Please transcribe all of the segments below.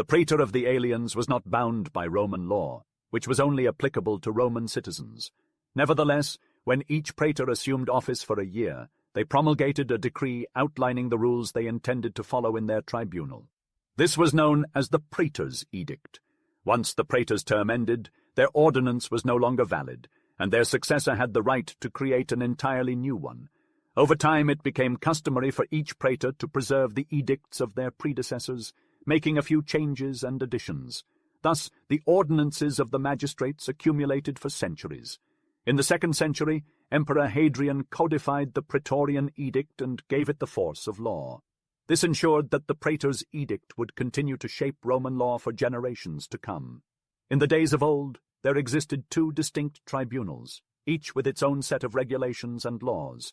The praetor of the aliens was not bound by Roman law, which was only applicable to Roman citizens. Nevertheless, when each praetor assumed office for a year, they promulgated a decree outlining the rules they intended to follow in their tribunal. This was known as the praetor's edict. Once the praetor's term ended, their ordinance was no longer valid, and their successor had the right to create an entirely new one. Over time it became customary for each praetor to preserve the edicts of their predecessors, making a few changes and additions. Thus, the ordinances of the magistrates accumulated for centuries. In the 2nd century, Emperor Hadrian codified the Praetorian Edict and gave it the force of law. This ensured that the praetor's edict would continue to shape Roman law for generations to come. In the days of old, there existed 2 distinct tribunals, each with its own set of regulations and laws.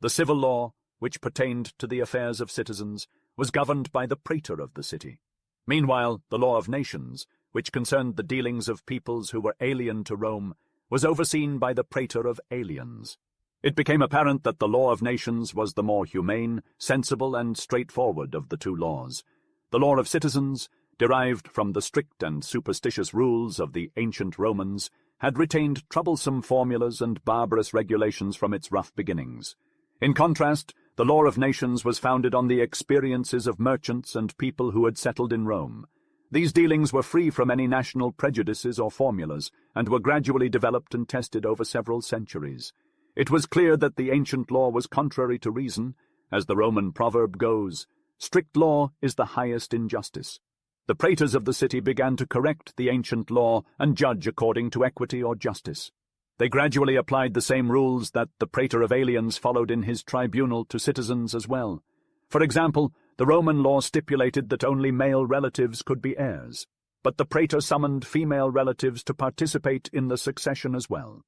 The civil law, which pertained to the affairs of citizens, was governed by the praetor of the city. Meanwhile, the law of nations, which concerned the dealings of peoples who were alien to Rome, was overseen by the praetor of aliens. It became apparent that the law of nations was the more humane, sensible, and straightforward of the 2 laws. The law of citizens, derived from the strict and superstitious rules of the ancient Romans, had retained troublesome formulas and barbarous regulations from its rough beginnings. In contrast, the law of nations was founded on the experiences of merchants and people who had settled in Rome. These dealings were free from any national prejudices or formulas, and were gradually developed and tested over several centuries. It was clear that the ancient law was contrary to reason. As the Roman proverb goes, "Strict law is the highest injustice." The praetors of the city began to correct the ancient law and judge according to equity or justice. They gradually applied the same rules that the praetor of aliens followed in his tribunal to citizens as well. For example, the Roman law stipulated that only male relatives could be heirs, but the praetor summoned female relatives to participate in the succession as well.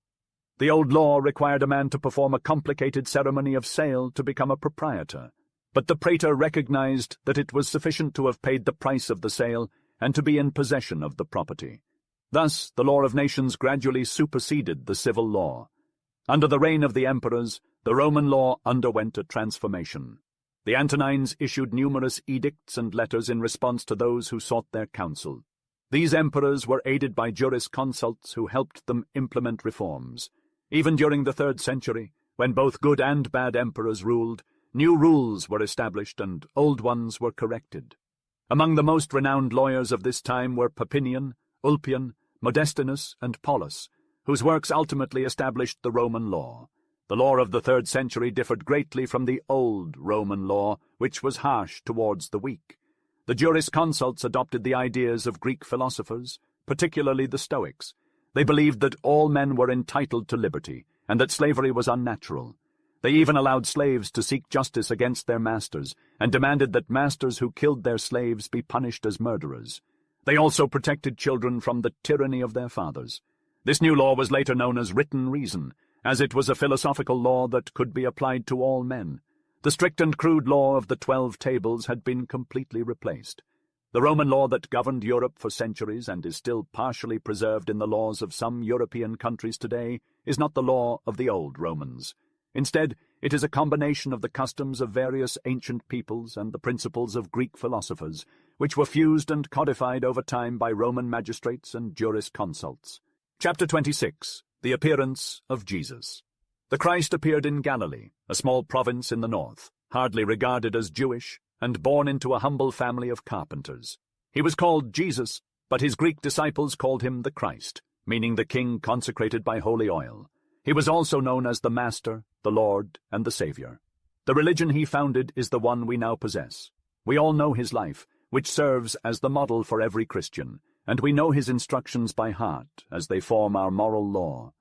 The old law required a man to perform a complicated ceremony of sale to become a proprietor, but the praetor recognized that it was sufficient to have paid the price of the sale and to be in possession of the property. Thus, the law of nations gradually superseded the civil law. Under the reign of the emperors, the Roman law underwent a transformation. The Antonines issued numerous edicts and letters in response to those who sought their counsel. These emperors were aided by jurisconsults who helped them implement reforms. Even during the 3rd century, when both good and bad emperors ruled, new rules were established and old ones were corrected. Among the most renowned lawyers of this time were Papinian, Ulpian, Modestinus, and Paulus, whose works ultimately established the Roman law. The law of the 3rd century differed greatly from the old Roman law, which was harsh towards the weak. The jurisconsults adopted the ideas of Greek philosophers, particularly the Stoics. They believed that all men were entitled to liberty, and that slavery was unnatural. They even allowed slaves to seek justice against their masters, and demanded that masters who killed their slaves be punished as murderers. They also protected children from the tyranny of their fathers. This new law was later known as written reason, as it was a philosophical law that could be applied to all men. The strict and crude law of the 12 tables had been completely replaced. The Roman law that governed Europe for centuries and is still partially preserved in the laws of some European countries today is not the law of the old Romans. Instead, it is a combination of the customs of various ancient peoples and the principles of Greek philosophers, which were fused and codified over time by Roman magistrates and jurisconsults. Chapter 26. The Appearance of Jesus. The Christ appeared in Galilee, a small province in the north, hardly regarded as Jewish, and born into a humble family of carpenters. He was called Jesus, but his Greek disciples called him the Christ, meaning the King consecrated by holy oil. He was also known as the Master, the Lord, and the Savior. The religion he founded is the one we now possess. We all know his life, which serves as the model for every Christian, and we know his instructions by heart, as they form our moral law.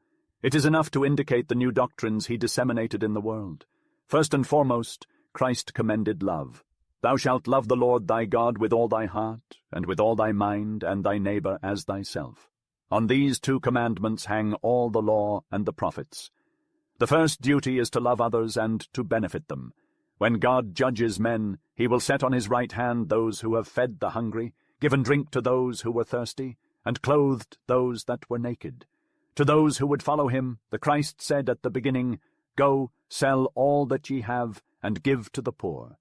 It is enough to indicate the new doctrines he disseminated in the world. First and foremost, Christ commended love. Thou shalt love the Lord thy God with all thy heart, and with all thy mind, and thy neighbor as thyself. On these 2 commandments hang all the law and the prophets. The first duty is to love others and to benefit them. When God judges men, he will set on his right hand those who have fed the hungry, given drink to those who were thirsty, and clothed those that were naked. To those who would follow him, the Christ said at the beginning, Go, sell all that ye have, and give to the poor.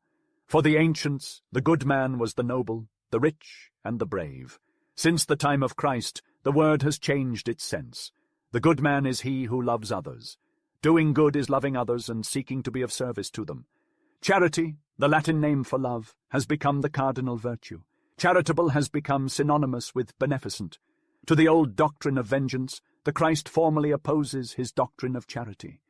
For the ancients, the good man was the noble, the rich, and the brave. Since the time of Christ, the word has changed its sense. The good man is he who loves others. Doing good is loving others and seeking to be of service to them. Charity, the Latin name for love, has become the cardinal virtue. Charitable has become synonymous with beneficent. To the old doctrine of vengeance, the Christ formally opposes his doctrine of charity.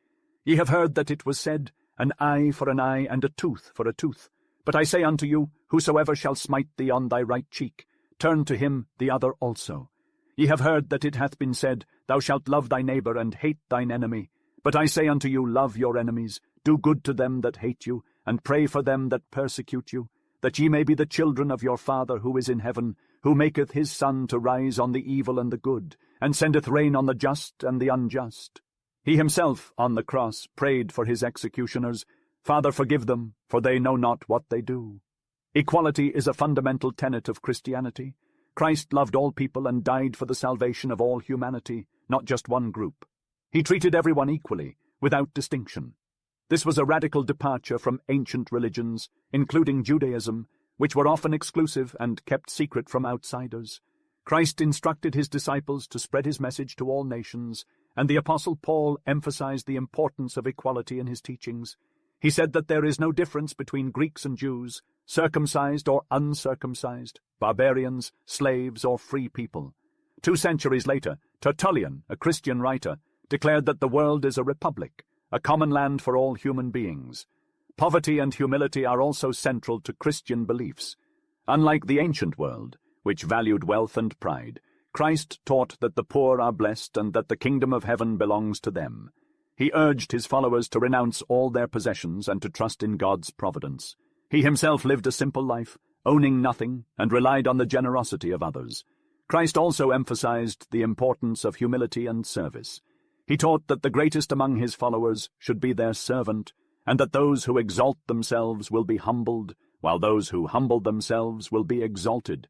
Ye have heard that it was said, an eye for an eye, and a tooth for a tooth. But I say unto you, whosoever shall smite thee on thy right cheek, turn to him the other also. Ye have heard that it hath been said, Thou shalt love thy neighbour, and hate thine enemy. But I say unto you, love your enemies, do good to them that hate you, and pray for them that persecute you, that ye may be the children of your Father who is in heaven, who maketh his sun to rise on the evil and the good, and sendeth rain on the just and the unjust. He himself, on the cross, prayed for his executioners, Father, forgive them, for they know not what they do. Equality is a fundamental tenet of Christianity. Christ loved all people and died for the salvation of all humanity, not just one group. He treated everyone equally, without distinction. This was a radical departure from ancient religions, including Judaism, which were often exclusive and kept secret from outsiders. Christ instructed his disciples to spread his message to all nations, and the Apostle Paul emphasized the importance of equality in his teachings. He said that there is no difference between Greeks and Jews, circumcised or uncircumcised, barbarians, slaves, or free people. 2 centuries later, Tertullian, a Christian writer, declared that the world is a republic, a common land for all human beings. Poverty and humility are also central to Christian beliefs. Unlike the ancient world, which valued wealth and pride, Christ taught that the poor are blessed and that the kingdom of heaven belongs to them. He urged his followers to renounce all their possessions and to trust in God's providence. He himself lived a simple life, owning nothing, and relied on the generosity of others. Christ also emphasized the importance of humility and service. He taught that the greatest among his followers should be their servant, and that those who exalt themselves will be humbled, while those who humble themselves will be exalted.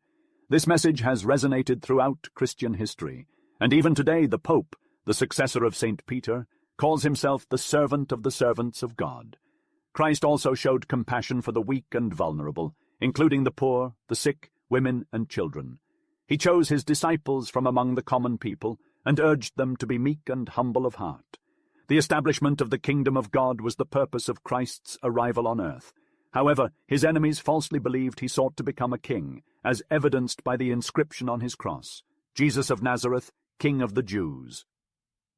This message has resonated throughout Christian history, and even today the Pope, the successor of St. Peter, calls himself the servant of the servants of God. Christ also showed compassion for the weak and vulnerable, including the poor, the sick, women, and children. He chose his disciples from among the common people and urged them to be meek and humble of heart. The establishment of the kingdom of God was the purpose of Christ's arrival on earth. However, his enemies falsely believed he sought to become a king, as evidenced by the inscription on his cross, Jesus of Nazareth, King of the Jews.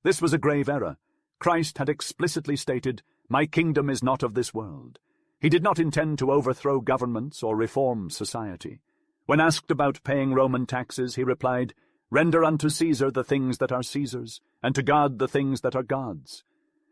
This was a grave error. Christ had explicitly stated, My kingdom is not of this world. He did not intend to overthrow governments or reform society. When asked about paying Roman taxes, he replied, Render unto Caesar the things that are Caesar's, and to God the things that are God's.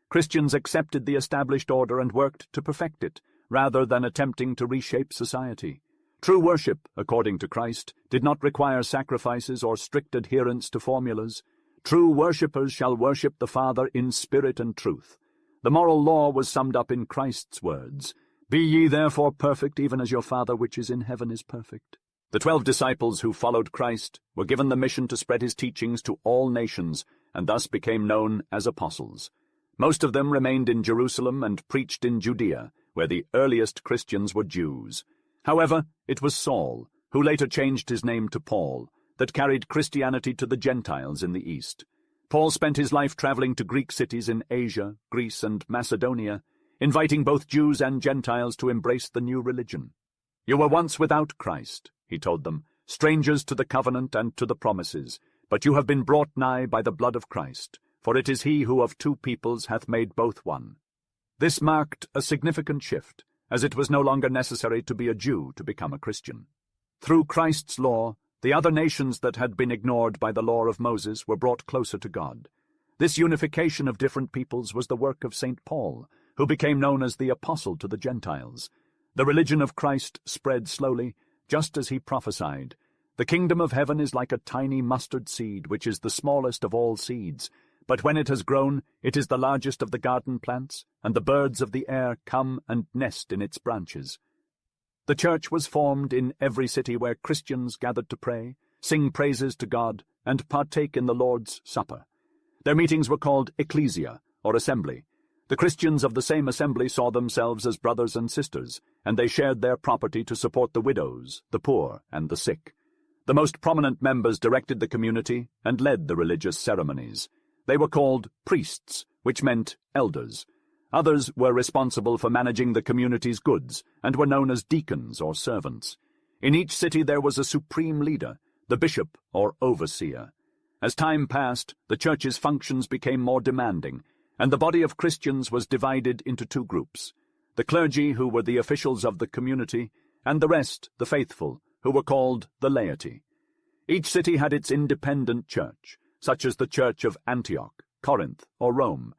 Christians accepted the established order and worked to perfect it, rather than attempting to reshape society. True worship, according to Christ, did not require sacrifices or strict adherence to formulas. True worshippers shall worship the Father in spirit and truth. The moral law was summed up in Christ's words, Be ye therefore perfect, even as your Father which is in heaven is perfect. The 12 disciples who followed Christ were given the mission to spread his teachings to all nations, and thus became known as apostles. Most of them remained in Jerusalem and preached in Judea, where the earliest Christians were Jews. However, it was Saul, who later changed his name to Paul, that carried Christianity to the Gentiles in the East. Paul spent his life traveling to Greek cities in Asia, Greece, and Macedonia, inviting both Jews and Gentiles to embrace the new religion. You were once without Christ, he told them, strangers to the covenant and to the promises, but you have been brought nigh by the blood of Christ, for it is he who of two peoples hath made both one. This marked a significant shift, as it was no longer necessary to be a Jew to become a Christian. Through Christ's law, the other nations that had been ignored by the law of Moses were brought closer to God. This unification of different peoples was the work of St. Paul, who became known as the Apostle to the Gentiles. The religion of Christ spread slowly, just as he prophesied. The kingdom of heaven is like a tiny mustard seed, which is the smallest of all seeds. But when it has grown, it is the largest of the garden plants, and the birds of the air come and nest in its branches. The church was formed in every city where Christians gathered to pray, sing praises to God, and partake in the Lord's Supper. Their meetings were called ecclesia, or assembly. The Christians of the same assembly saw themselves as brothers and sisters, and they shared their property to support the widows, the poor, and the sick. The most prominent members directed the community and led the religious ceremonies. They were called priests, which meant elders. Others were responsible for managing the community's goods and were known as deacons or servants. In each city there was a supreme leader, the bishop or overseer. As time passed, the church's functions became more demanding, and the body of Christians was divided into two groups: the clergy, who were the officials of the community, and the rest, the faithful, who were called the laity. Each city had its independent church, such as the Church of Antioch, Corinth, or Rome.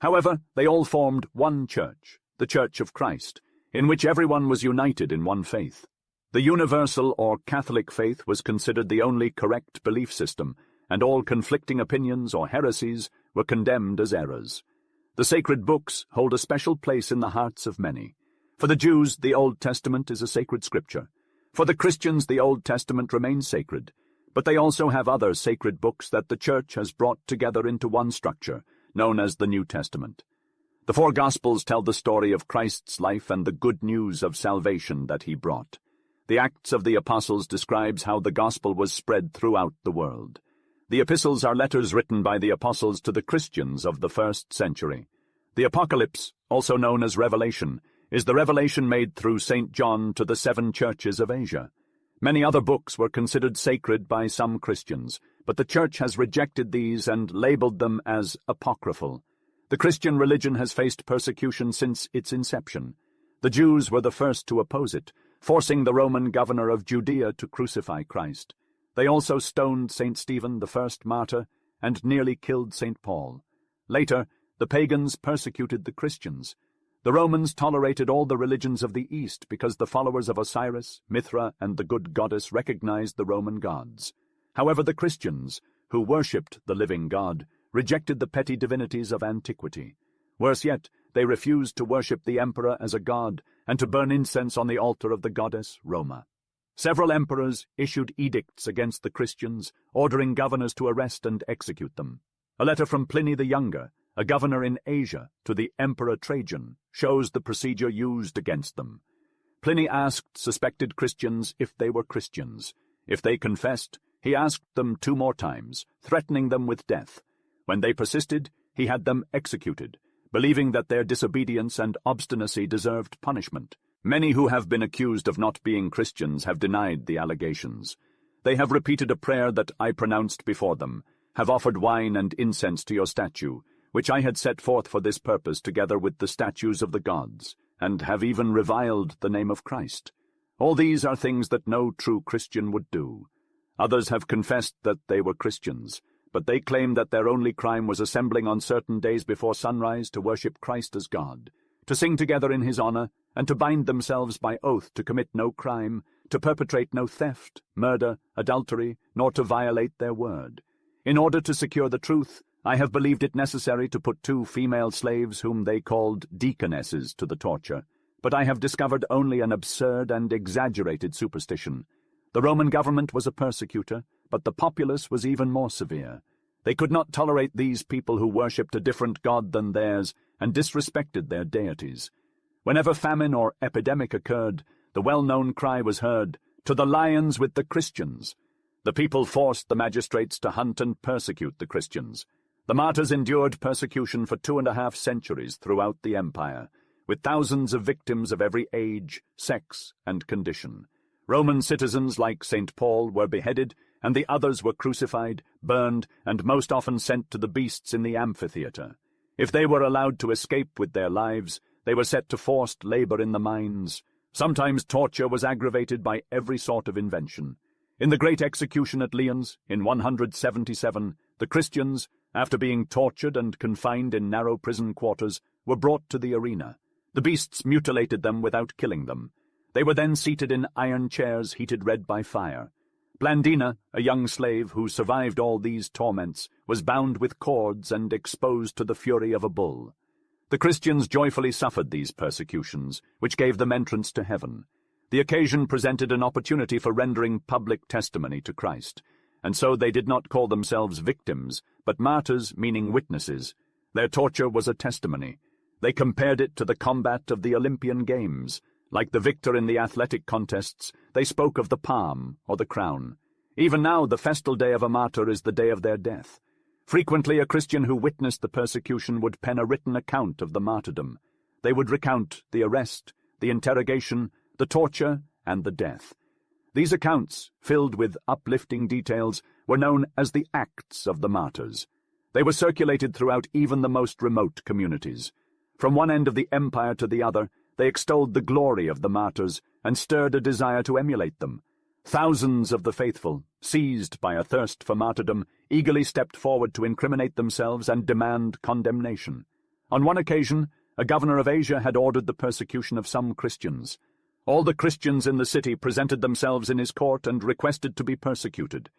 However, they all formed one church, the Church of Christ, in which everyone was united in one faith. The universal or Catholic faith was considered the only correct belief system, and all conflicting opinions or heresies were condemned as errors. The sacred books hold a special place in the hearts of many. For the Jews, the Old Testament is a sacred scripture. For the Christians, the Old Testament remains sacred, but they also have other sacred books that the Church has brought together into one structure, known as the New Testament. The four Gospels tell the story of Christ's life and the good news of salvation that he brought. The Acts of the Apostles describes how the Gospel was spread throughout the world. The epistles are letters written by the apostles to the Christians of the first century. The Apocalypse, also known as Revelation, is the revelation made through St. John to the 7 churches of Asia. Many other books were considered sacred by some Christians, but the Church has rejected these and labeled them as apocryphal. The Christian religion has faced persecution since its inception. The Jews were the first to oppose it, forcing the Roman governor of Judea to crucify Christ. They also stoned St. Stephen, the first martyr, and nearly killed St. Paul. Later, the pagans persecuted the Christians. The Romans tolerated all the religions of the East because the followers of Osiris, Mithra, and the good goddess recognized the Roman gods. However, the Christians, who worshipped the living God, rejected the petty divinities of antiquity. Worse yet, they refused to worship the emperor as a god and to burn incense on the altar of the goddess Roma. Several emperors issued edicts against the Christians, ordering governors to arrest and execute them. A letter from Pliny the Younger, a governor in Asia, to the Emperor Trajan, shows the procedure used against them. Pliny asked suspected Christians if they were Christians. If they confessed, he asked them 2 more times, threatening them with death. When they persisted, he had them executed, believing that their disobedience and obstinacy deserved punishment. Many who have been accused of not being Christians have denied the allegations. They have repeated a prayer that I pronounced before them, have offered wine and incense to your statue, which I had set forth for this purpose together with the statues of the gods, and have even reviled the name of Christ. All these are things that no true Christian would do. Others have confessed that they were Christians, but they claim that their only crime was assembling on certain days before sunrise to worship Christ as God, to sing together in his honor, and to bind themselves by oath to commit no crime, to perpetrate no theft, murder, adultery, nor to violate their word. In order to secure the truth, I have believed it necessary to put 2 female slaves whom they called deaconesses to the torture, but I have discovered only an absurd and exaggerated superstition. The Roman government was a persecutor, but the populace was even more severe. They could not tolerate these people who worshipped a different god than theirs and disrespected their deities. Whenever famine or epidemic occurred, the well-known cry was heard, "To the lions with the Christians!" The people forced the magistrates to hunt and persecute the Christians. The martyrs endured persecution for 2.5 centuries throughout the empire, with thousands of victims of every age, sex, and condition. Roman citizens like St. Paul were beheaded, and the others were crucified, burned, and most often sent to the beasts in the amphitheater. If they were allowed to escape with their lives, they were set to forced labor in the mines. Sometimes torture was aggravated by every sort of invention. In the great execution at Lyons, in 177, the Christians, after being tortured and confined in narrow prison quarters, were brought to the arena. The beasts mutilated them without killing them. They were then seated in iron chairs heated red by fire. Blandina, a young slave who survived all these torments, was bound with cords and exposed to the fury of a bull. The Christians joyfully suffered these persecutions, which gave them entrance to heaven. The occasion presented an opportunity for rendering public testimony to Christ, and so they did not call themselves victims, but martyrs, meaning witnesses. Their torture was a testimony. They compared it to the combat of the Olympian Games. Like the victor in the athletic contests, they spoke of the palm or the crown. Even now, the festal day of a martyr is the day of their death. Frequently, a Christian who witnessed the persecution would pen a written account of the martyrdom. They would recount the arrest, the interrogation, the torture, and the death. These accounts, filled with uplifting details, were known as the Acts of the Martyrs. They were circulated throughout even the most remote communities. From one end of the empire to the other, they extolled the glory of the martyrs and stirred a desire to emulate them. Thousands of the faithful, seized by a thirst for martyrdom, eagerly stepped forward to incriminate themselves and demand condemnation. On one occasion, a governor of Asia had ordered the persecution of some Christians. All the Christians in the city presented themselves in his court and requested to be persecuted.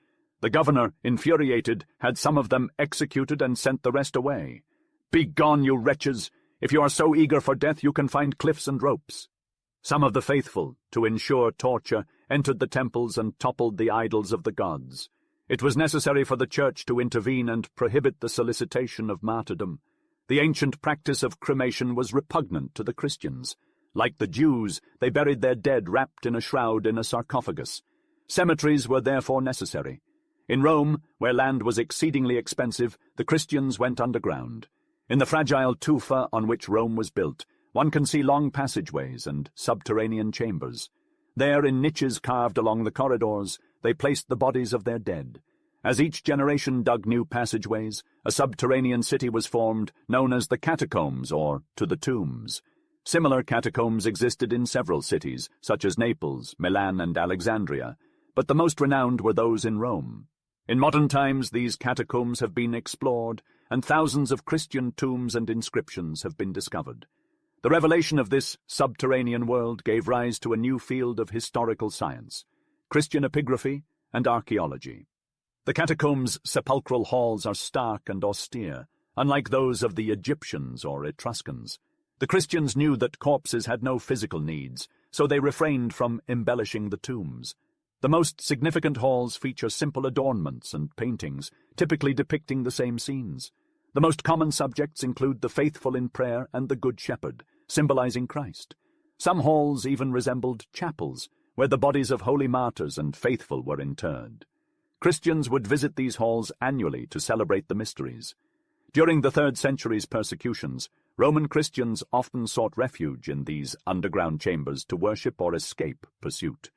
The governor, infuriated, had some of them executed and sent the rest away. "Begone, you wretches! If you are so eager for death, you can find cliffs and ropes." Some of the faithful, to ensure torture, entered the temples and toppled the idols of the gods. It was necessary for the church to intervene and prohibit the solicitation of martyrdom. The ancient practice of cremation was repugnant to the Christians. Like the Jews, they buried their dead wrapped in a shroud in a sarcophagus. Cemeteries were therefore necessary. In Rome, where land was exceedingly expensive, the Christians went underground. In the fragile tufa on which Rome was built, one can see long passageways and subterranean chambers. There, in niches carved along the corridors, they placed the bodies of their dead. As each generation dug new passageways, a subterranean city was formed, known as the catacombs, or to the tombs. Similar catacombs existed in several cities, such as Naples, Milan, and Alexandria, but the most renowned were those in Rome. In modern times, these catacombs have been explored, and thousands of Christian tombs and inscriptions have been discovered. The revelation of this subterranean world gave rise to a new field of historical science, Christian epigraphy and archaeology. The catacombs' sepulchral halls are stark and austere, unlike those of the Egyptians or Etruscans. The Christians knew that corpses had no physical needs, so they refrained from embellishing the tombs. The most significant halls feature simple adornments and paintings, typically depicting the same scenes. The most common subjects include the faithful in prayer and the Good Shepherd, symbolizing Christ. Some halls even resembled chapels, where the bodies of holy martyrs and faithful were interred. Christians would visit these halls annually to celebrate the mysteries. During the 3rd century's persecutions, Roman Christians often sought refuge in these underground chambers to worship or escape pursuit.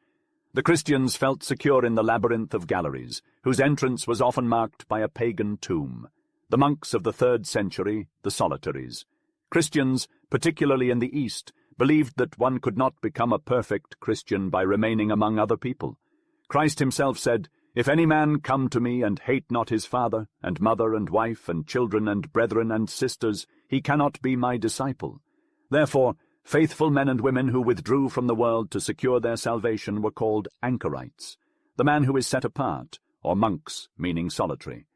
The Christians felt secure in the labyrinth of galleries, whose entrance was often marked by a pagan tomb. The monks of the 3rd century, the solitaries. Christians, particularly in the East, believed that one could not become a perfect Christian by remaining among other people. Christ himself said, "If any man come to me and hate not his father, and mother, and wife, and children, and brethren, and sisters, he cannot be my disciple." Therefore, faithful men and women who withdrew from the world to secure their salvation were called anchorites, the man who is set apart, or monks, meaning solitary.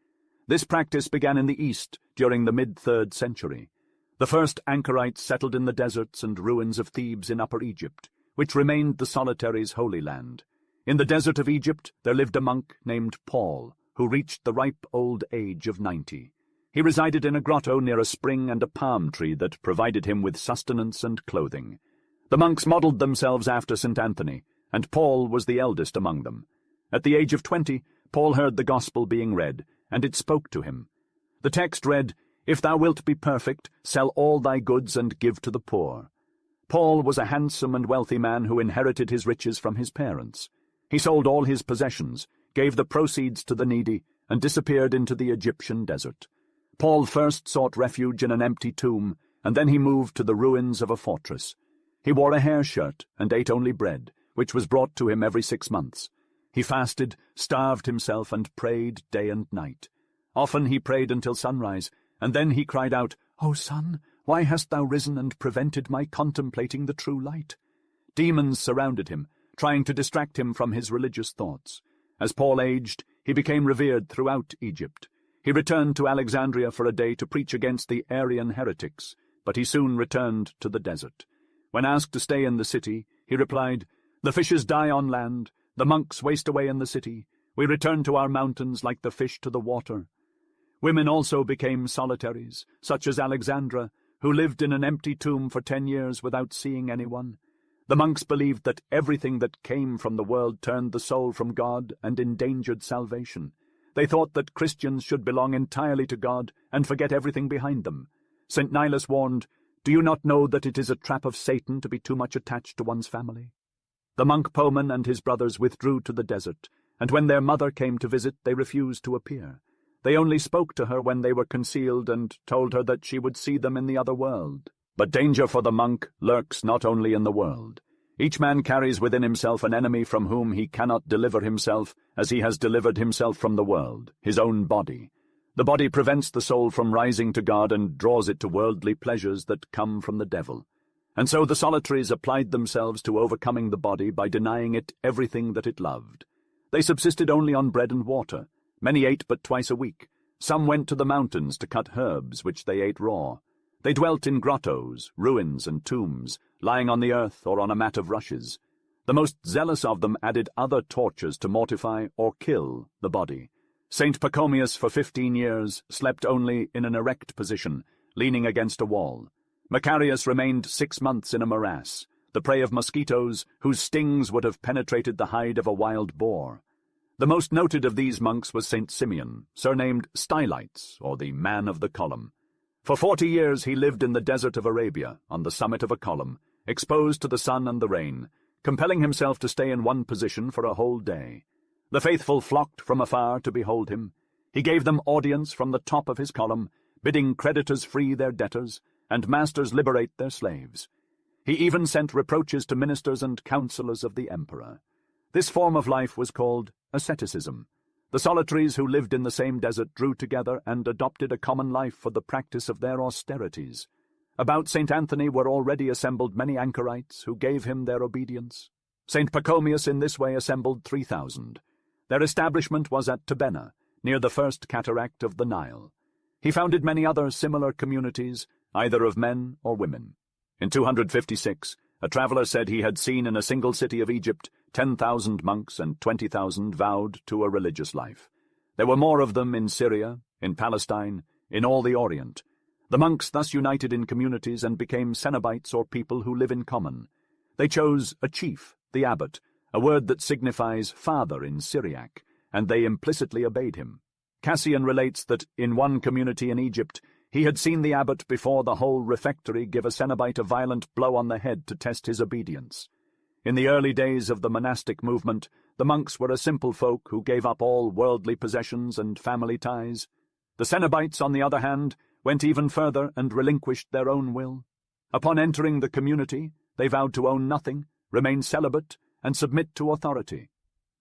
This practice began in the East during the mid-3rd century. The first anchorites settled in the deserts and ruins of Thebes in Upper Egypt, which remained the solitaries' holy land. In the desert of Egypt there lived a monk named Paul, who reached the ripe old age of 90. He resided in a grotto near a spring and a palm tree that provided him with sustenance and clothing. The monks modelled themselves after St. Anthony, and Paul was the eldest among them. At the age of 20, Paul heard the gospel being read, and it spoke to him. The text read, "If thou wilt be perfect, sell all thy goods and give to the poor." Paul was a handsome and wealthy man who inherited his riches from his parents. He sold all his possessions, gave the proceeds to the needy, and disappeared into the Egyptian desert. Paul first sought refuge in an empty tomb, and then he moved to the ruins of a fortress. He wore a hair shirt and ate only bread, which was brought to him every 6 months. He fasted, starved himself, and prayed day and night. Often he prayed until sunrise, and then he cried out, "O sun, why hast thou risen and prevented my contemplating the true light?" Demons surrounded him, trying to distract him from his religious thoughts. As Paul aged, he became revered throughout Egypt. He returned to Alexandria for a day to preach against the Arian heretics, but he soon returned to the desert. When asked to stay in the city, he replied, "The fishes die on land, the monks waste away in the city, we return to our mountains like the fish to the water." Women also became solitaries, such as Alexandra, who lived in an empty tomb for 10 years without seeing anyone. The The monks believed that everything that came from the world turned the soul from God and endangered salvation. They thought that Christians should belong entirely to God and forget everything behind them. St. Nilus warned, "Do you not know that it is a trap of Satan to be too much attached to one's family?" The monk Poman and his brothers withdrew to the desert, and when their mother came to visit, they refused to appear. They only spoke to her when they were concealed and told her that she would see them in the other world. But danger for the monk lurks not only in the world. Each man carries within himself an enemy from whom he cannot deliver himself as he has delivered himself from the world, his own body. The body prevents the soul from rising to God and draws it to worldly pleasures that come from the devil. And so the solitaries applied themselves to overcoming the body by denying it everything that it loved. They subsisted only on bread and water. Many ate but twice a week. Some went to the mountains to cut herbs, which they ate raw. They dwelt in grottos, ruins, and tombs, lying on the earth or on a mat of rushes. The most zealous of them added other tortures to mortify or kill the body. St. Pachomius for 15 years slept only in an erect position, leaning against a wall. Macarius remained 6 months in a morass, the prey of mosquitoes whose stings would have penetrated the hide of a wild boar. The most noted of these monks was St. Simeon, surnamed Stylites, or the Man of the Column. For 40 years he lived in the desert of Arabia, on the summit of a column, exposed to the sun and the rain, compelling himself to stay in one position for a whole day. The faithful flocked from afar to behold him. He gave them audience from the top of his column, bidding creditors free their debtors, and masters liberate their slaves. He even sent reproaches to ministers and counselors of the emperor. This form of life was called asceticism. The solitaries who lived in the same desert drew together and adopted a common life for the practice of their austerities. About St. Anthony were already assembled many anchorites who gave him their obedience. St. Pachomius in this way assembled 3,000. Their establishment was at Tabenna, near the first cataract of the Nile. He founded many other similar communities, either of men or women. In 256, a traveller said he had seen in a single city of Egypt 10,000 monks and 20,000 vowed to a religious life. There were more of them in Syria, in Palestine, in all the Orient. The monks thus united in communities and became cenobites, or people who live in common. They chose a chief, the abbot, a word that signifies father in Syriac, and they implicitly obeyed him. Cassian relates that in one community in Egypt he had seen the abbot before the whole refectory give a cenobite a violent blow on the head to test his obedience. In the early days of the monastic movement, the monks were a simple folk who gave up all worldly possessions and family ties. The cenobites, on the other hand, went even further and relinquished their own will. Upon entering the community, they vowed to own nothing, remain celibate, and submit to authority.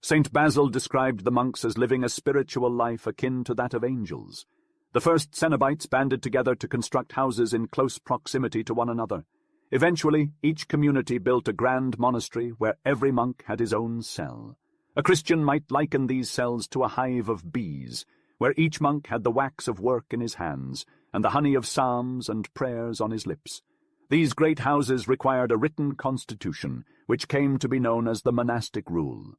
St. Basil described the monks as living a spiritual life akin to that of angels. The first cenobites banded together to construct houses in close proximity to one another. Eventually, each community built a grand monastery where every monk had his own cell. A Christian might liken these cells to a hive of bees, where each monk had the wax of work in his hands, and the honey of psalms and prayers on his lips. These great houses required a written constitution, which came to be known as the monastic rule.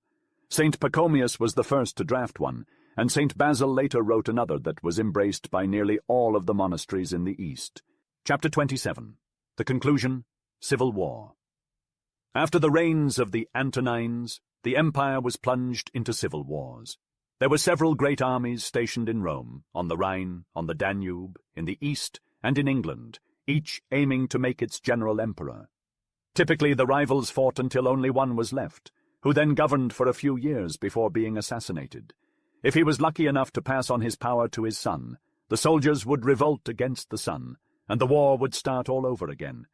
St. Pachomius was the first to draft one, and St. Basil later wrote another that was embraced by nearly all of the monasteries in the East. Chapter 27. The conclusion: Civil War. After the reigns of the Antonines, the empire was plunged into civil wars. There were several great armies stationed in Rome, on the Rhine, on the Danube, in the East, and in England, each aiming to make its general emperor. Typically the rivals fought until only one was left, who then governed for a few years before being assassinated. If he was lucky enough to pass on his power to his son, the soldiers would revolt against the son, and the war would start all over again.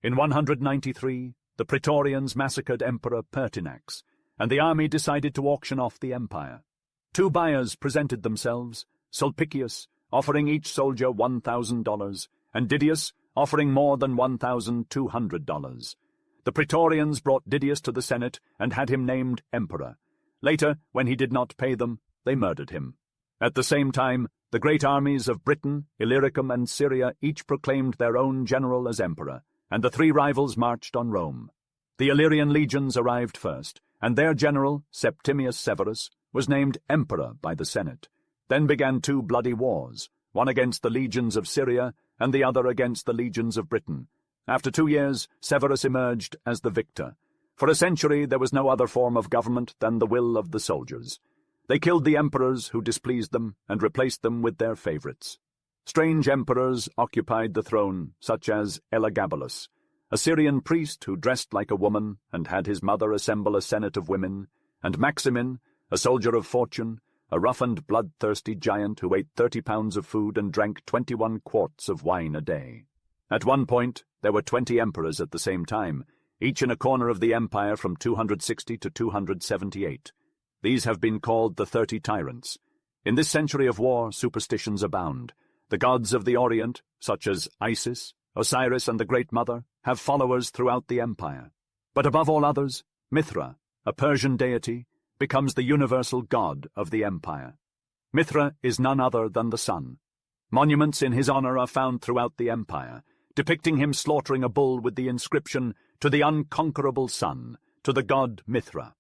In 193, the Praetorians massacred Emperor Pertinax, and the army decided to auction off the empire. 2 buyers presented themselves, Sulpicius offering each soldier $1,000, and Didius offering more than $1,200. The Praetorians brought Didius to the Senate and had him named emperor. Later, when he did not pay them, they murdered him. At the same time, the great armies of Britain, Illyricum, and Syria each proclaimed their own general as emperor, and the 3 rivals marched on Rome. The Illyrian legions arrived first, and their general, Septimius Severus, was named emperor by the Senate. Then began 2 bloody wars, one against the legions of Syria and the other against the legions of Britain. After 2 years, Severus emerged as the victor, For a century there was no other form of government than the will of the soldiers. They killed the emperors who displeased them and replaced them with their favorites. Strange emperors occupied the throne, such as Elagabalus, a Syrian priest who dressed like a woman and had his mother assemble a senate of women, and Maximin, a soldier of fortune, a rough and bloodthirsty giant who ate 30 pounds of food and drank 21 quarts of wine a day. At one point, there were 20 emperors at the same time, each in a corner of the empire from 260 to 278. These have been called the 30 tyrants. In this century of war, superstitions abound. The gods of the Orient, such as Isis, Osiris, and the Great Mother, have followers throughout the empire. But above all others, Mithra, a Persian deity, becomes the universal god of the empire. Mithra is none other than the sun. Monuments in his honor are found throughout the empire, depicting him slaughtering a bull with the inscription, "To the unconquerable sun, to the god Mithra."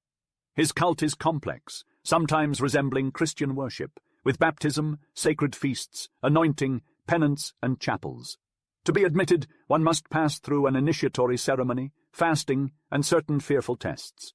His cult is complex, sometimes resembling Christian worship, with baptism, sacred feasts, anointing, penance, and chapels. To be admitted, one must pass through an initiatory ceremony, fasting, and certain fearful tests.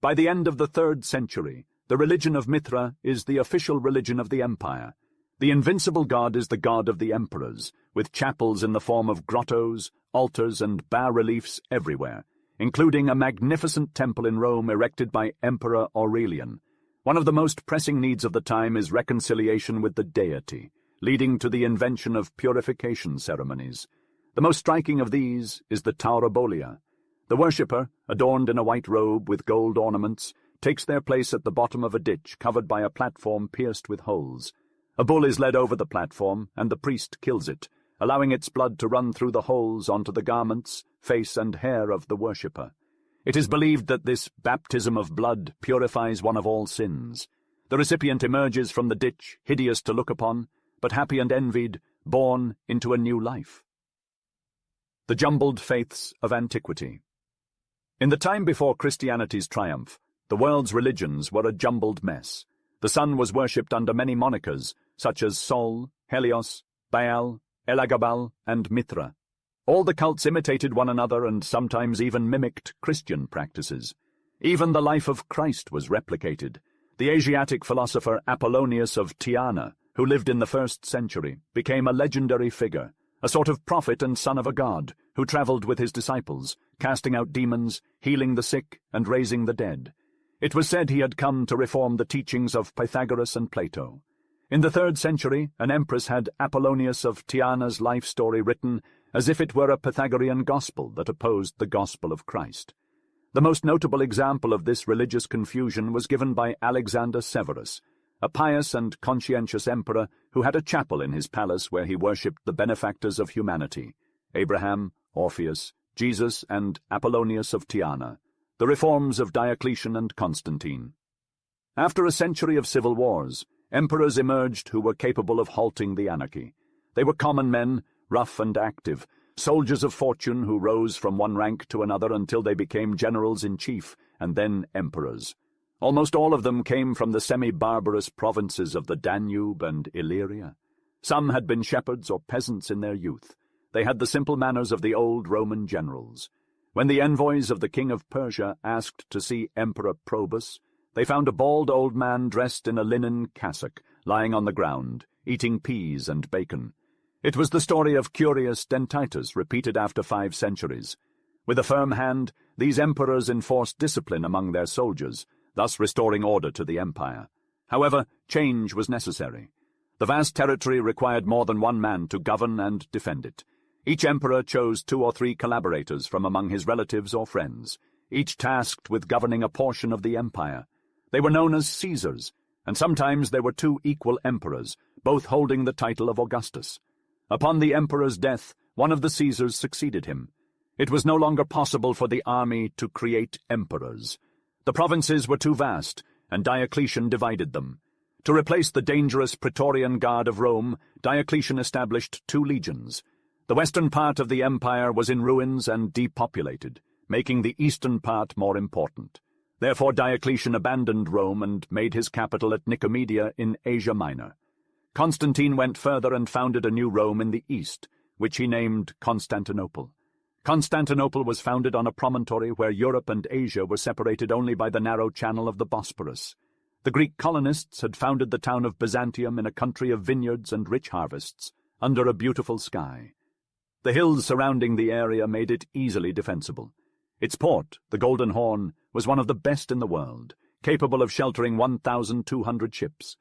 By the end of the 3rd century, the religion of Mithra is the official religion of the empire. The invincible god is the god of the emperors, with chapels in the form of grottos, altars, and bas-reliefs everywhere, including a magnificent temple in Rome erected by Emperor Aurelian. One of the most pressing needs of the time is reconciliation with the deity, leading to the invention of purification ceremonies. The most striking of these is the Taurabolia. The worshipper, adorned in a white robe with gold ornaments, takes their place at the bottom of a ditch covered by a platform pierced with holes. A bull is led over the platform, and the priest kills it, allowing its blood to run through the holes onto the garments, face, and hair of the worshipper. It is believed that this baptism of blood purifies one of all sins. The recipient emerges from the ditch, hideous to look upon, but happy and envied, born into a new life. The jumbled faiths of antiquity. In the time before Christianity's triumph, the world's religions were a jumbled mess. The sun was worshipped under many monikers, such as Sol, Helios, Baal, Elagabal, and Mithra. All the cults imitated one another and sometimes even mimicked Christian practices. Even the life of Christ was replicated. The Asiatic philosopher Apollonius of Tyana, who lived in the 1st century, became a legendary figure, a sort of prophet and son of a god, who traveled with his disciples, casting out demons, healing the sick, and raising the dead. It was said he had come to reform the teachings of Pythagoras and Plato. In the 3rd century, an empress had Apollonius of Tyana's life story written as if it were a Pythagorean gospel that opposed the gospel of Christ. The most notable example of this religious confusion was given by Alexander Severus, a pious and conscientious emperor who had a chapel in his palace where he worshipped the benefactors of humanity, Abraham, Orpheus, Jesus, and Apollonius of Tyana, the reforms of Diocletian and Constantine. After a century of civil wars, emperors emerged who were capable of halting the anarchy. They were common men, rough and active, soldiers of fortune who rose from one rank to another until they became generals-in-chief and then emperors. Almost all of them came from the semi-barbarous provinces of the Danube and Illyria. Some had been shepherds or peasants in their youth. They had the simple manners of the old Roman generals. When the envoys of the king of Persia asked to see Emperor Probus, they found a bald old man dressed in a linen cassock, lying on the ground, eating peas and bacon. It was the story of Curius Dentitus repeated after 5 centuries. With a firm hand, these emperors enforced discipline among their soldiers, thus restoring order to the empire. However, change was necessary. The vast territory required more than one man to govern and defend it. Each emperor chose 2 or 3 collaborators from among his relatives or friends, each tasked with governing a portion of the empire. They were known as Caesars, and sometimes there were 2 equal emperors, both holding the title of Augustus. Upon the emperor's death, one of the Caesars succeeded him. It was no longer possible for the army to create emperors. The provinces were too vast, and Diocletian divided them. To replace the dangerous Praetorian Guard of Rome, Diocletian established 2 legions. The western part of the empire was in ruins and depopulated, making the eastern part more important. Therefore Diocletian abandoned Rome and made his capital at Nicomedia in Asia Minor. Constantine went further and founded a new Rome in the east, which he named Constantinople. Constantinople was founded on a promontory where Europe and Asia were separated only by the narrow channel of the Bosporus. The Greek colonists had founded the town of Byzantium in a country of vineyards and rich harvests, under a beautiful sky. The hills surrounding the area made it easily defensible. Its port, the Golden Horn, was one of the best in the world, capable of sheltering 1,200 ships.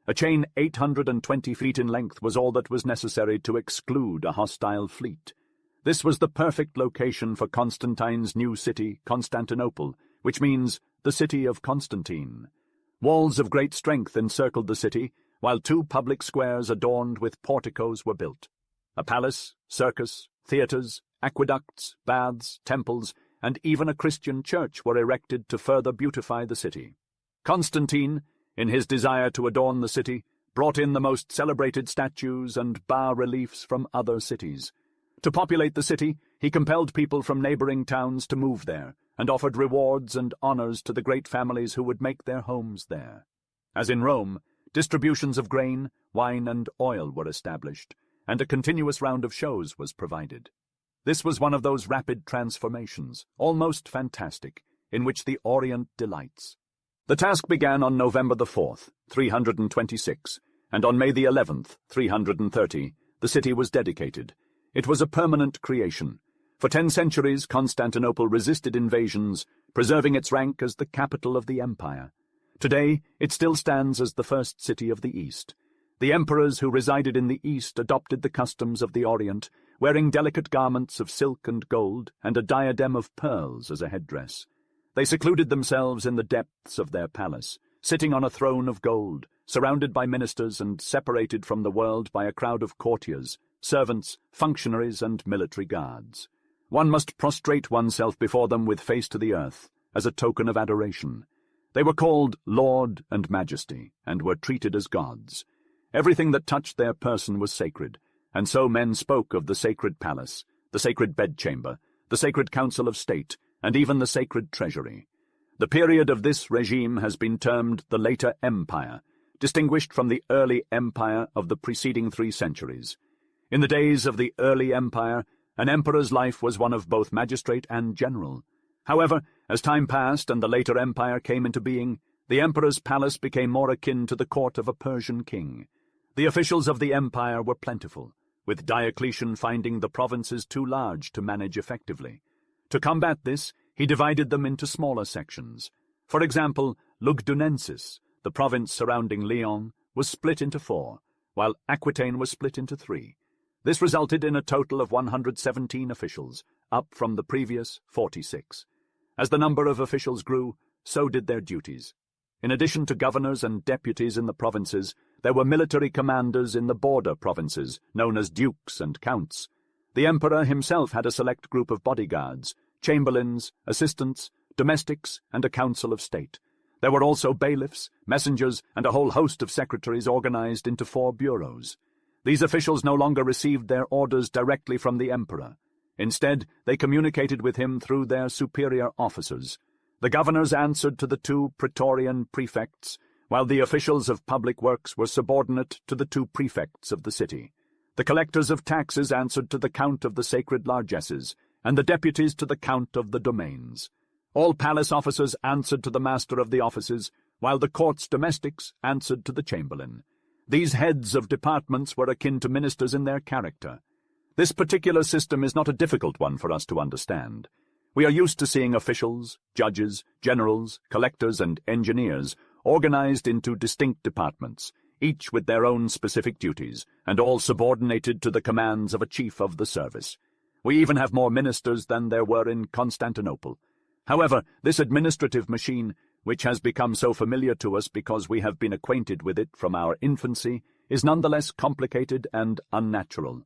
A chain 820 feet in length was all that was necessary to exclude a hostile fleet. This was the perfect location for Constantine's new city, Constantinople, which means the city of Constantine. Walls of great strength encircled the city, while 2 public squares adorned with porticos were built. A palace, circus, theatres, aqueducts, baths, temples, and even a Christian church were erected to further beautify the city. Constantine, in his desire to adorn the city, brought in the most celebrated statues and bas-reliefs from other cities. To populate the city, he compelled people from neighboring towns to move there, and offered rewards and honors to the great families who would make their homes there. As in Rome, distributions of grain, wine, and oil were established, and a continuous round of shows was provided. This was one of those rapid transformations, almost fantastic, in which the Orient delights. The task began on November the 4th, 326, and on May the 11th, 330, the city was dedicated. It was a permanent creation. For 10 centuries, Constantinople resisted invasions, preserving its rank as the capital of the empire. Today, it still stands as the first city of the East. The emperors who resided in the East adopted the customs of the Orient, wearing delicate garments of silk and gold and a diadem of pearls as a headdress. They secluded themselves in the depths of their palace, sitting on a throne of gold, surrounded by ministers and separated from the world by a crowd of courtiers, servants, functionaries, and military guards. One must prostrate oneself before them with face to the earth, as a token of adoration. They were called Lord and Majesty, and were treated as gods. Everything that touched their person was sacred, and so men spoke of the sacred palace, the sacred bedchamber, the sacred council of state, and even the sacred treasury. The period of this regime has been termed the later empire, distinguished from the early empire of the preceding 3 centuries. In the days of the early empire, an emperor's life was one of both magistrate and general. However, as time passed and the later empire came into being, the emperor's palace became more akin to the court of a Persian king. The officials of the empire were plentiful, with Diocletian finding the provinces too large to manage effectively. To combat this, he divided them into smaller sections. For example, Lugdunensis, the province surrounding Lyon, was split into 4, while Aquitaine was split into 3. This resulted in a total of 117 officials, up from the previous 46. As the number of officials grew, so did their duties. In addition to governors and deputies in the provinces, there were military commanders in the border provinces, known as dukes and counts. The emperor himself had a select group of bodyguards, chamberlains, assistants, domestics, and a council of state. There were also bailiffs, messengers, and a whole host of secretaries organized into 4 bureaus. These officials no longer received their orders directly from the emperor. Instead, they communicated with him through their superior officers. The governors answered to the 2 praetorian prefects, while the officials of public works were subordinate to the 2 prefects of the city. The collectors of taxes answered to the count of the sacred largesses, and the deputies to the count of the domains. All palace officers answered to the master of the offices, while the court's domestics answered to the chamberlain. These heads of departments were akin to ministers in their character. This particular system is not a difficult one for us to understand. We are used to seeing officials, judges, generals, collectors, and engineers organized into distinct departments, each with their own specific duties, and all subordinated to the commands of a chief of the service. We even have more ministers than there were in Constantinople. However, this administrative machine, which has become so familiar to us because we have been acquainted with it from our infancy, is nonetheless complicated and unnatural.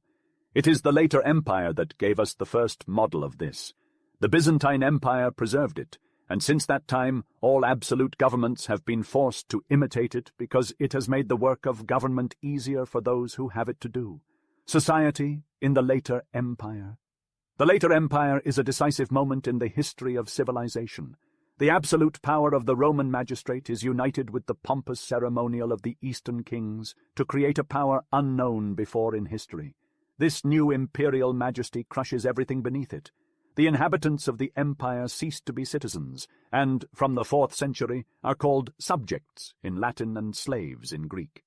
It is the later empire that gave us the first model of this. The Byzantine Empire preserved it, and since that time all absolute governments have been forced to imitate it because it has made the work of government easier for those who have it to do. Society in the later empire. The later empire is a decisive moment in the history of civilization. The absolute power of the Roman magistrate is united with the pompous ceremonial of the Eastern kings to create a power unknown before in history. This new imperial majesty crushes everything beneath it. the inhabitants of the empire ceased to be citizens, and, from the 4th century, are called subjects in Latin and slaves in Greek.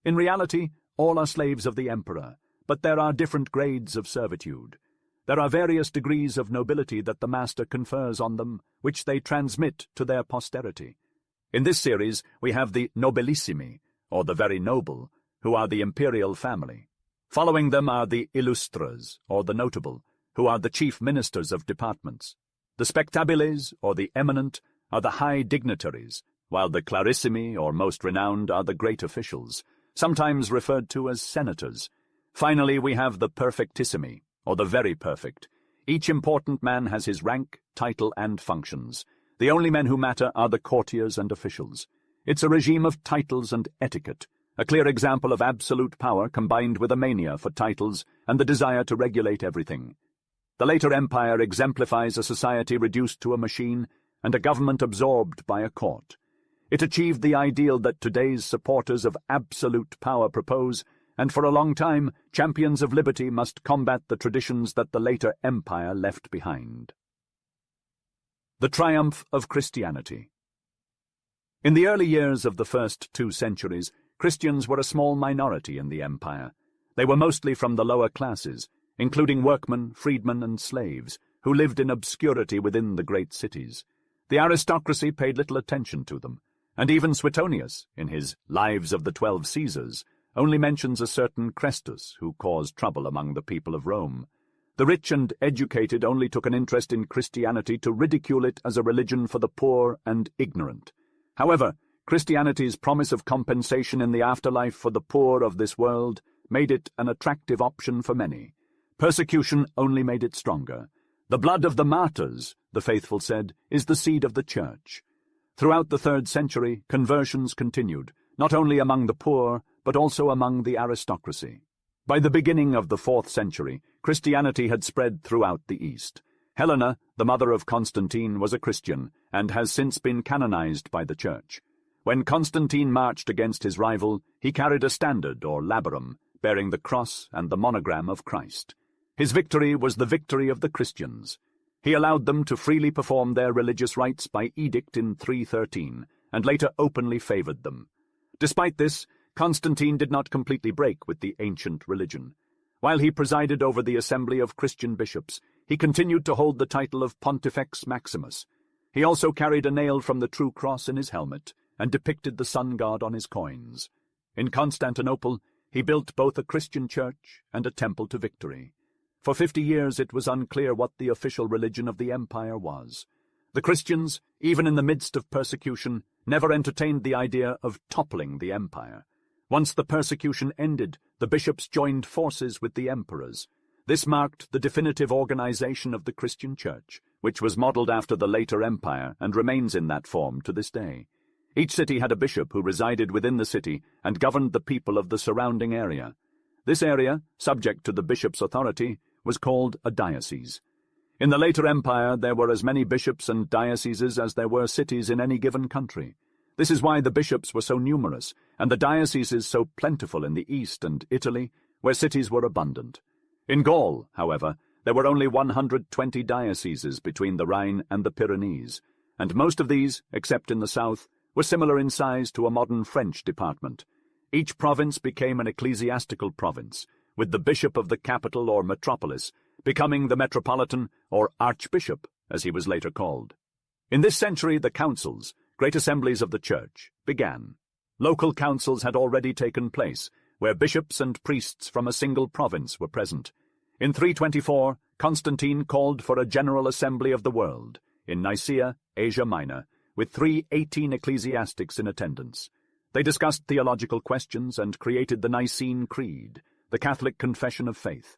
In reality, all are slaves of the emperor, but there are different grades of servitude. There are various degrees of nobility that the master confers on them, which they transmit to their posterity. In this series, we have the nobilissimi, or the very noble, who are the imperial family. Following them are the illustres, or the notable, who are the chief ministers of departments. The spectabiles, or the eminent, are the high dignitaries, while the clarissimi, or most renowned, are the great officials, sometimes referred to as senators. Finally, we have the perfectissimi, or the very perfect. Each important man has his rank, title, and functions. The only men who matter are the courtiers and officials. It's a regime of titles and etiquette, a clear example of absolute power combined with a mania for titles and the desire to regulate everything. The later empire exemplifies a society reduced to a machine and a government absorbed by a court. It achieved the ideal that today's supporters of absolute power propose, and for a long time, champions of liberty must combat the traditions that the later empire left behind. The triumph of Christianity. In the early years of the first 2 centuries, Christians were a small minority in the empire. They were mostly from the lower classes, including workmen, freedmen, and slaves, who lived in obscurity within the great cities. The aristocracy paid little attention to them, and even Suetonius, in his Lives of the 12 Caesars, only mentions a certain Chrestus who caused trouble among the people of Rome. The rich and educated only took an interest in Christianity to ridicule it as a religion for the poor and ignorant. However, Christianity's promise of compensation in the afterlife for the poor of this world made it an attractive option for many. Persecution only made it stronger. The blood of the martyrs, the faithful said, is the seed of the church. Throughout the 3rd century, conversions continued, not only among the poor, but also among the aristocracy. By the beginning of the 4th century, Christianity had spread throughout the East. Helena, the mother of Constantine, was a Christian, and has since been canonized by the Church. When Constantine marched against his rival, he carried a standard, or labarum, bearing the cross and the monogram of Christ. His victory was the victory of the Christians. He allowed them to freely perform their religious rites by edict in 313, and later openly favored them. Despite this, Constantine did not completely break with the ancient religion. While he presided over the assembly of Christian bishops, he continued to hold the title of Pontifex Maximus. He also carried a nail from the true cross in his helmet, and depicted the sun god on his coins. In Constantinople, he built both a Christian church and a temple to Victory. For 50 years it was unclear what the official religion of the empire was. The Christians, even in the midst of persecution, never entertained the idea of toppling the empire. Once the persecution ended, the bishops joined forces with the emperors. This marked the definitive organization of the Christian church, which was modeled after the later empire and remains in that form to this day. Each city had a bishop who resided within the city and governed the people of the surrounding area. This area, subject to the bishop's authority, was called a diocese. In the later empire, there were as many bishops and dioceses as there were cities in any given country. This is why the bishops were so numerous, and the dioceses so plentiful in the East and Italy, where cities were abundant. In Gaul, however, there were only 120 dioceses between the Rhine and the Pyrenees, and most of these, except in the south, were similar in size to a modern French department. Each province became an ecclesiastical province, with the bishop of the capital or metropolis becoming the metropolitan or archbishop, as he was later called. In this century, the councils, great assemblies of the church, began. Local councils had already taken place, where bishops and priests from a single province were present. In 324, Constantine called for a general assembly of the world, in Nicaea, Asia Minor, with 318 ecclesiastics in attendance. They discussed theological questions and created the Nicene Creed, the Catholic confession of faith.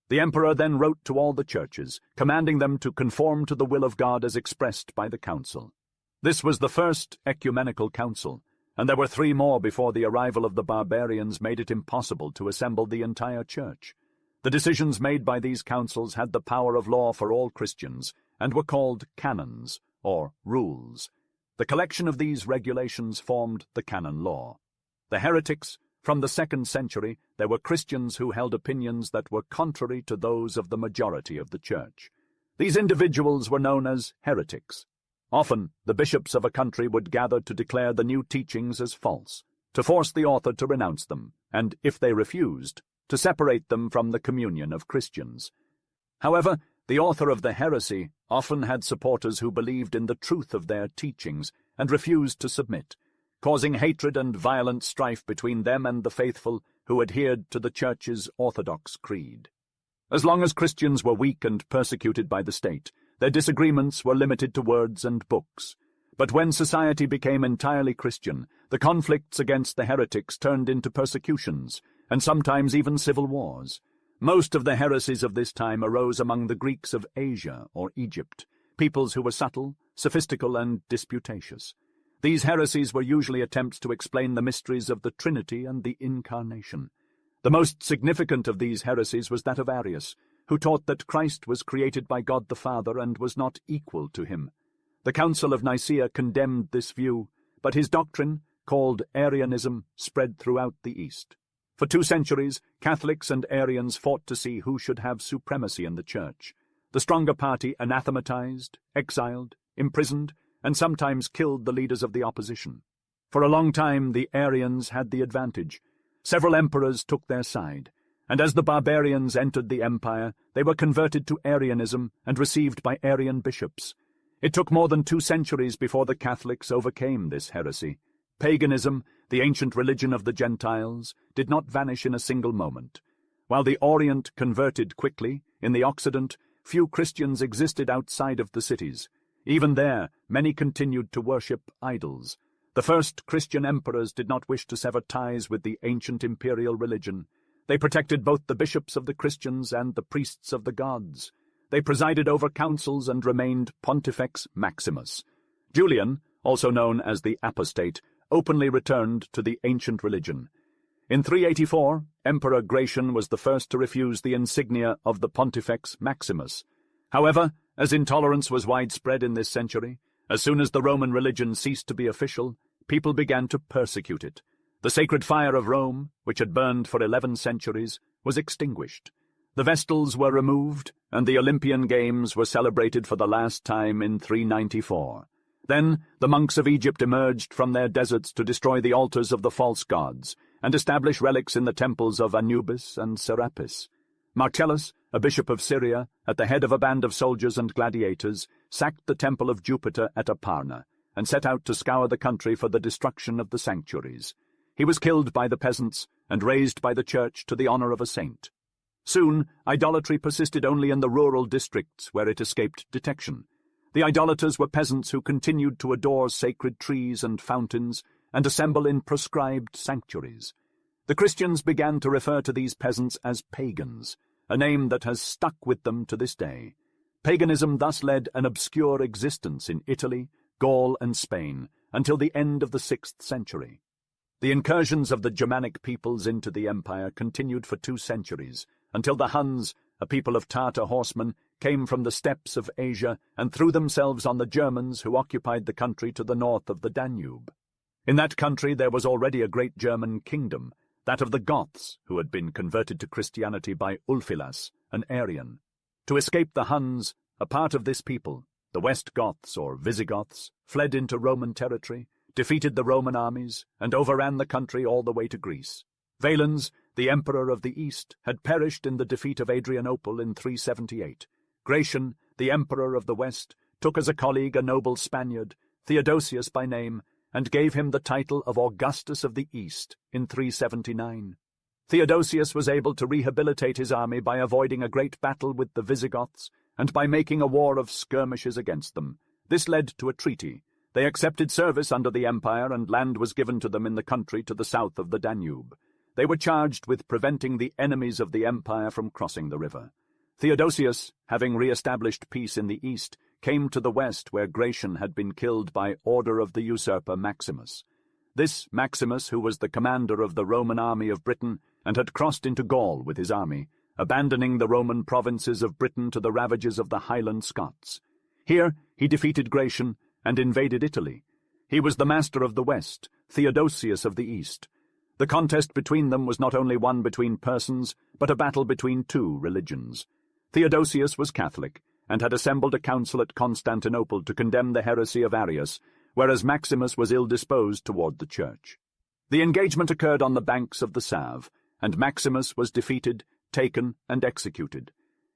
The emperor then wrote to all the churches, commanding them to conform to the will of God as expressed by the council. This was the first ecumenical council, and there were 3 more before the arrival of the barbarians made it impossible to assemble the entire church. The decisions made by these councils had the power of law for all Christians, and were called canons, or rules. The collection of these regulations formed the canon law. The heretics, from the 2nd century, there were Christians who held opinions that were contrary to those of the majority of the church. These individuals were known as heretics. Often, the bishops of a country would gather to declare the new teachings as false, to force the author to renounce them, and, if they refused, to separate them from the communion of Christians. However, the author of the heresy often had supporters who believed in the truth of their teachings and refused to submit, causing hatred and violent strife between them and the faithful who adhered to the Church's orthodox creed. As long as Christians were weak and persecuted by the state, their disagreements were limited to words and books. But when society became entirely Christian, the conflicts against the heretics turned into persecutions, and sometimes even civil wars. Most of the heresies of this time arose among the Greeks of Asia or Egypt, peoples who were subtle, sophistical, and disputatious. These heresies were usually attempts to explain the mysteries of the Trinity and the Incarnation. The most significant of these heresies was that of Arius, who taught that Christ was created by God the Father and was not equal to him. The Council of Nicaea condemned this view, but his doctrine, called Arianism, spread throughout the East. For 2 centuries, Catholics and Arians fought to see who should have supremacy in the Church. The stronger party anathematized, exiled, imprisoned, and sometimes killed the leaders of the opposition. For a long time, the Arians had the advantage. Several emperors took their side, and as the barbarians entered the empire, they were converted to Arianism and received by Arian bishops. It took more than 2 centuries before the Catholics overcame this heresy. Paganism, the ancient religion of the Gentiles, did not vanish in a single moment. While the Orient converted quickly, in the Occident, few Christians existed outside of the cities. Even there, many continued to worship idols. The first Christian emperors did not wish to sever ties with the ancient imperial religion. They protected both the bishops of the Christians and the priests of the gods. They presided over councils and remained Pontifex Maximus. Julian, also known as the Apostate, openly returned to the ancient religion. In 384, Emperor Gratian was the first to refuse the insignia of the Pontifex Maximus. However, as intolerance was widespread in this century, as soon as the Roman religion ceased to be official, people began to persecute it. The sacred fire of Rome, which had burned for 11 centuries, was extinguished. The Vestals were removed, and the Olympian Games were celebrated for the last time in 394. Then the monks of Egypt emerged from their deserts to destroy the altars of the false gods, and establish relics in the temples of Anubis and Serapis. Marcellus, a bishop of Syria, at the head of a band of soldiers and gladiators, sacked the temple of Jupiter at Aparna, and set out to scour the country for the destruction of the sanctuaries. He was killed by the peasants, and raised by the church to the honor of a saint. Soon, idolatry persisted only in the rural districts where it escaped detection. The idolaters were peasants who continued to adore sacred trees and fountains, and assemble in proscribed sanctuaries. The Christians began to refer to these peasants as pagans, a name that has stuck with them to this day. Paganism thus led an obscure existence in Italy, Gaul, and Spain, until the end of the 6th century. The incursions of the Germanic peoples into the empire continued for 2 centuries, until the Huns, a people of Tartar horsemen, came from the steppes of Asia and threw themselves on the Germans who occupied the country to the north of the Danube. In that country there was already a great German kingdom, that of the Goths, who had been converted to Christianity by Ulfilas, an Arian. To escape the Huns, a part of this people, the West Goths or Visigoths, fled into Roman territory, defeated the Roman armies, and overran the country all the way to Greece. Valens, the emperor of the East, had perished in the defeat of Adrianople in 378. Gratian, the emperor of the West, took as a colleague a noble Spaniard, Theodosius by name, and gave him the title of Augustus of the East in 379. Theodosius was able to rehabilitate his army by avoiding a great battle with the Visigoths and by making a war of skirmishes against them. This led to a treaty. They accepted service under the empire, and land was given to them in the country to the south of the Danube. They were charged with preventing the enemies of the empire from crossing the river. Theodosius, having re-established peace in the east, came to the west where Gratian had been killed by order of the usurper Maximus. This Maximus, who was the commander of the Roman army of Britain and had crossed into Gaul with his army, abandoning the Roman provinces of Britain to the ravages of the Highland Scots. Here he defeated Gratian and invaded Italy. He was the master of the west, Theodosius of the east. The contest between them was not only one between persons, but a battle between 2 religions. Theodosius was Catholic, and had assembled a council at Constantinople to condemn the heresy of Arius, whereas Maximus was ill-disposed toward the church. The engagement occurred on the banks of the Save, and Maximus was defeated, taken, and executed.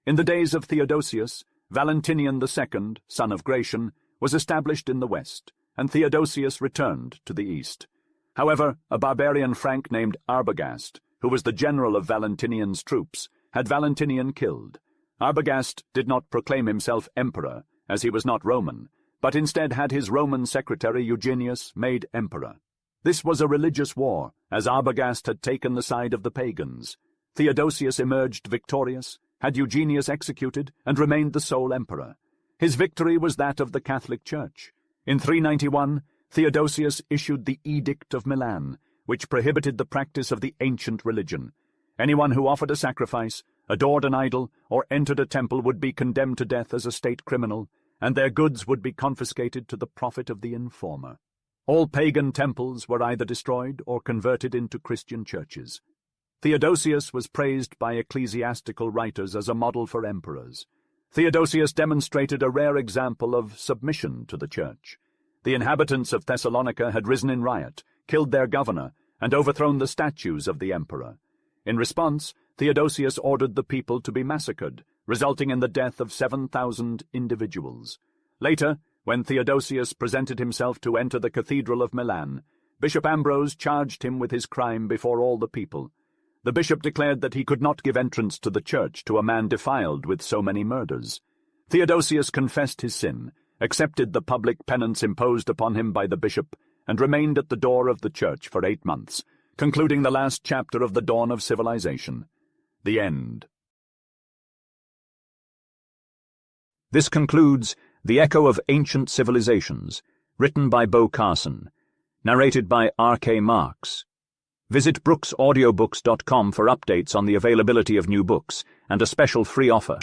In the days of Theodosius, Valentinian II, son of Gratian, was established in the west, and Theodosius returned to the east. However, a barbarian Frank named Arbogast, who was the general of Valentinian's troops, had Valentinian killed. Arbogast did not proclaim himself emperor, as he was not Roman, but instead had his Roman secretary Eugenius made emperor. This was a religious war, as Arbogast had taken the side of the pagans. Theodosius emerged victorious, had Eugenius executed, and remained the sole emperor. His victory was that of the Catholic Church. In 391, Theodosius issued the Edict of Milan, which prohibited the practice of the ancient religion. Anyone who offered a sacrifice, adored an idol, or entered a temple would be condemned to death as a state criminal, and their goods would be confiscated to the profit of the informer. All pagan temples were either destroyed or converted into Christian churches. Theodosius was praised by ecclesiastical writers as a model for emperors. Theodosius demonstrated a rare example of submission to the church. The inhabitants of Thessalonica had risen in riot, killed their governor, and overthrown the statues of the emperor. In response, Theodosius ordered the people to be massacred, resulting in the death of 7,000 individuals. Later, when Theodosius presented himself to enter the Cathedral of Milan, Bishop Ambrose charged him with his crime before all the people. The bishop declared that he could not give entrance to the church to a man defiled with so many murders. Theodosius confessed his sin, accepted the public penance imposed upon him by the bishop, and remained at the door of the church for 8 months, concluding the last chapter of the dawn of civilization, the end. This concludes The Echo of Ancient Civilizations, written by Bo Carson, narrated by R.K. Marks. Visit brooksaudiobooks.com for updates on the availability of new books and a special free offer.